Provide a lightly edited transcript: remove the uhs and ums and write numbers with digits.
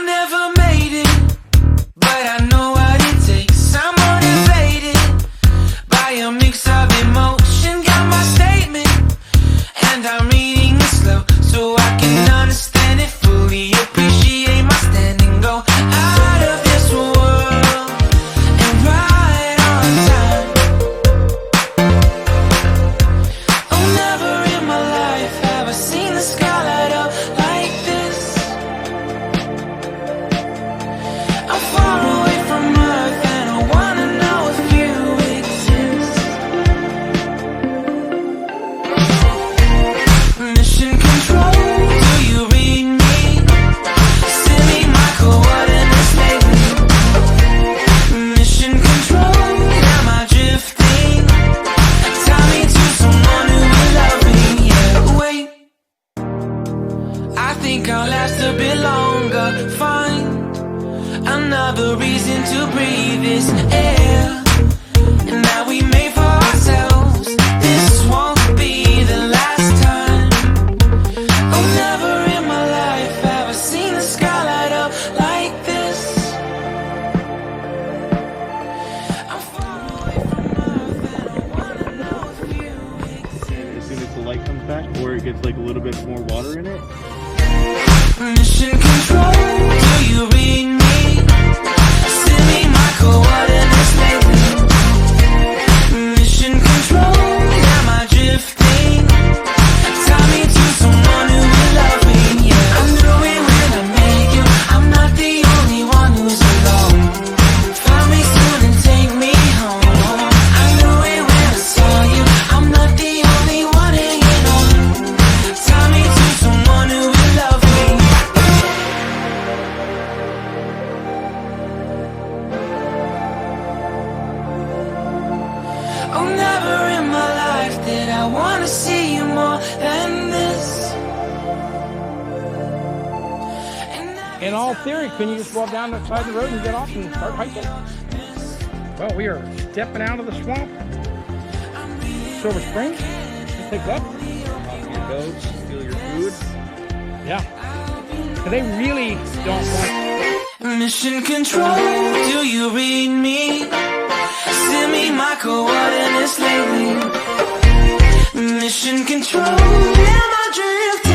never made it, but I know what it takes. I'm motivated by a mix of emotion. Got my statement, and I'm reading it slow so I can understand it fully. Appreciate my standing, go out of this world and right on time. Oh, never in my life have I seen the sky light up like this. I'm far away from Earth and I wanna know if you exist. Mission control, do you read me? Send me my coordinates lately. Mission control, am I drifting? Tie me to someone who will love me. Yeah, wait, I think I'll last a bit longer. Find another reason to breathe this air, and that we made for ourselves. This won't be the last time. Oh, never in my life have I seen the sky light up like this. I'm far away from Earth and I wanna know if you exist. And as soon as the light comes back, or it gets like a little bit more water in it. Mission control, do you read me? Send me my coordinates lately. Mission control, am I drifting? Tie me to someone who will love me. Yeah, I knew it when I met you. I'm not the only one who's alone. Find me soon and take me home. I knew it when I saw you. I'm not the only one hanging on. Tie me to someone who will love me. Oh, never in my life did I wanna see you more than this. In all theory, couldn't you just walk down the side of the road and get off and start hiking? Well, we are stepping out of the swamp. Silver Springs. Let's take that. Your goats, steal your food. Yeah. But they really don't want. Mission control, do you read me? Send me my coordinates lately. Mission control, am I drifting?